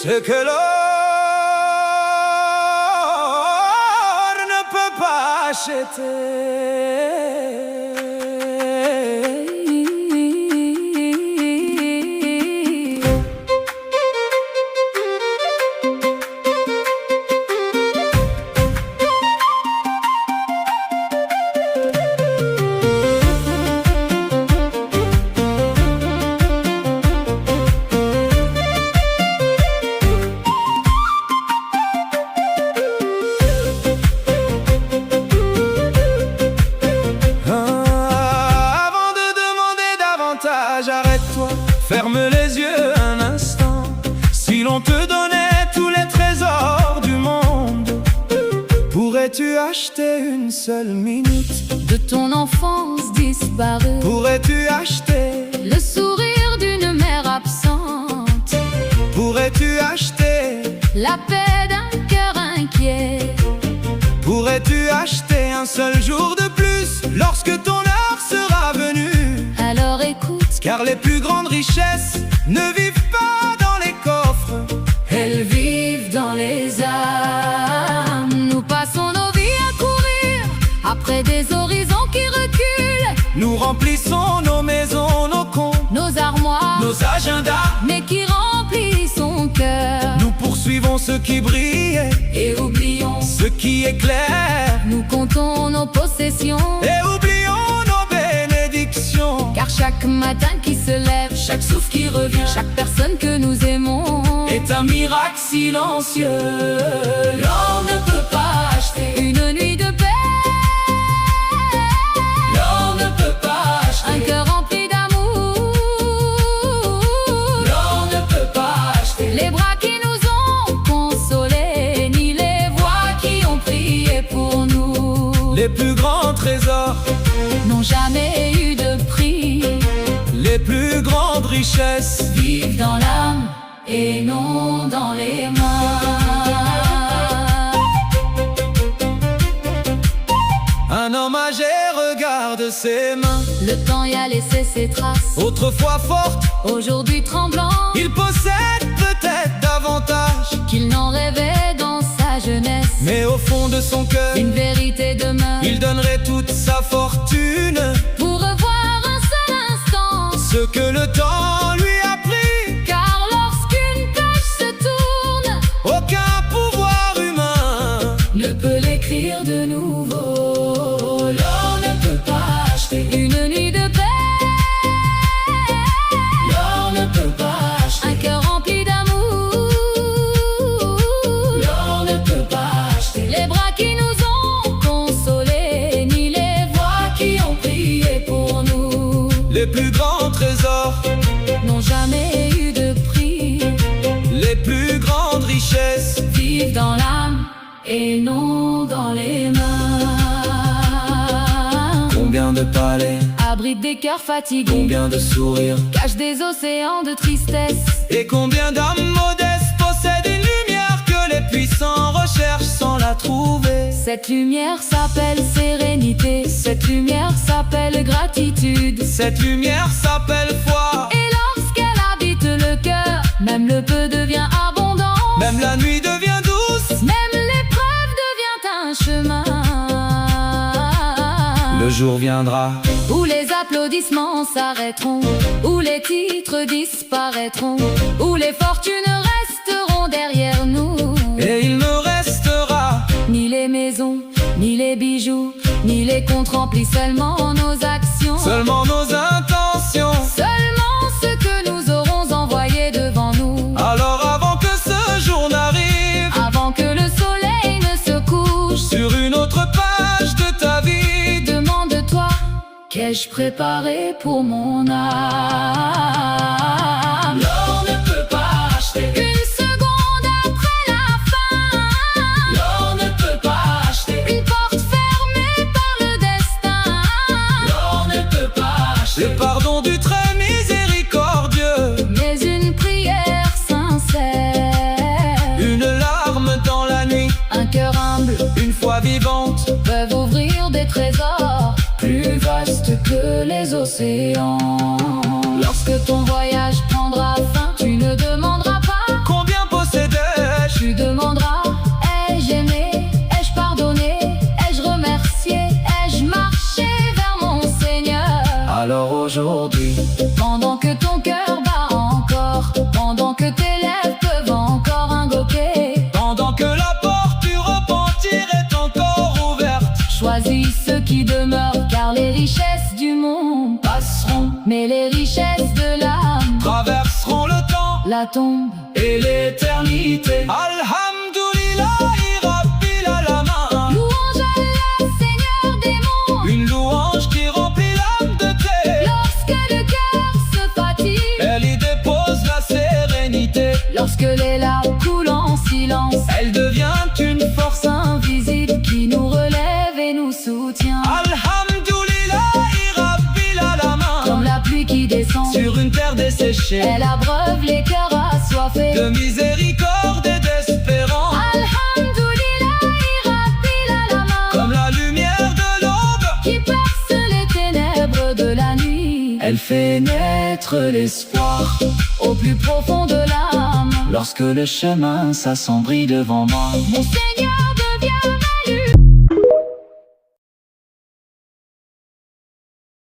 ce que l'or ne peut pas acheter. Arrête-toi, ferme les yeux un instant. Si l'on te donnait tous les trésors du monde, pourrais-tu acheter une seule minute de ton enfance disparue? Pourrais-tu acheter le sourire d'une mère absente? Pourrais-tu acheter la paix d'un cœur inquiet? Pourrais-tu acheter un seul jour de plus lorsque ton heure sera venue? Alors écoute, car les plus grandes richesses ne vivent pas dans les coffres, elles vivent dans les âmes. Nous passons nos vies à courir après des horizons qui reculent. Nous remplissons nos maisons, nos comptes, nos armoires, nos agendas, mais qui remplit son cœur. Nous poursuivons ce qui brille et oublions ce qui est clair. Nous comptons nos possessions et oublions nos bénédictions. Car chaque matin qui se lève, chaque souffle qui revient, chaque personne que nous aimons est un miracle silencieux. L'or ne peut pas acheter une nuit de paix. L'or ne peut pas acheter un cœur rempli d'amour. L'or ne peut pas acheter les bras qui nous ont consolés, ni les voix qui ont prié pour nous. Les plus grands trésors n'ont jamais eu de prix. Les plus grandes richesses vivent dans l'âme et non dans les mains. Un homme âgé regarde ses mains. Le temps y a laissé ses traces. Autrefois fortes, aujourd'hui tremblantes. Il possède peut-être davantage qu'il n'en rêvait dans sa jeunesse. Mais au fond de son cœur, une vérité demeure. Il donnerait toute sa fortune pour revoir un seul instant ce que le temps lui a pris. Car lorsqu'une page se tourne, aucun pouvoir humain ne peut l'écrire de nouveau. L'or ne peut pas acheter une nuit de paix. L'or ne peut pas acheter un cœur rempli d'amour. L'or ne peut pas acheter les bras qui nous ont consolés, ni les voix qui ont prié pour nous. Les plus grands trésors n'ont jamais eu de prix. Les plus grandes richesses vivent dans l'âme et non dans les mains. Combien de palais abritent des cœurs fatigués? Combien de sourires cachent des océans de tristesse? Et combien d'âmes modestes possèdent une lumière que les puissants recherchent sans la trouver? Cette lumière s'appelle sérénité. Cette lumière s'appelle gratitude. Cette lumière s'appelle foi. Et lorsqu'elle habite le cœur, même le peu devient abondant. Même la nuit devient douce. Même l'épreuve devient un chemin. Le jour viendra où les applaudissements s'arrêteront, où les titres disparaîtront, où les fortunes resteront derrière nous. Et il ne restera ni les maisons, ni les bijoux, ni les comptes remplis, seulement nos actions, seulement nos intentions, seulement ce que nous aurons envoyé devant nous. Alors avant que ce jour n'arrive, avant que le soleil ne se couche sur une autre page de ta vie, demande-toi, qu'ai-je préparé pour mon âme? L'or ne peut pas acheter une seconde après la fin. L'or ne peut pas acheter une porte fermée par le destin. L'or ne peut pas acheter le pardon du très miséricordieux, mais une prière sincère, une larme dans la nuit, un cœur humble, une foi vivante peuvent ouvrir des trésors plus vastes que les océans. Lorsque ton voyage prendra fin, tu ne demanderas pas combien possède Alors aujourd'hui, pendant que ton cœur bat encore, pendant que tes lèvres peuvent encore invoquer, pendant que la porte du repentir est encore ouverte, choisis ceux qui demeurent, car les richesses du monde passeront, mais les richesses de l'âme traverseront le temps la tombe. et l'éternité. Alhamdoulillahi Rabbil Alamin. Louange à Allah, Seigneur des mondes. Une louange qui remplit l'âme de paix. Lorsque le cœur se fatigue, Elle y dépose la sérénité. lorsque les larmes coulent en silence, Elle devient une force. invisible qui nous relève et nous soutient. Alhamdoulillahi Rabbil Alamin. Comme la pluie qui descend Sur une terre desséchée elle abreuve les cœurs assoiffés. de miséricorde et d'espérance. Alhamdoulillahi Rabbil Alamin. Comme la lumière de l'aube, Qui perce les ténèbres de la nuit, elle fait naître l'espoir. au plus profond de l'âme. Lorsque le chemin s'assombrit devant moi, Mon Seigneur devient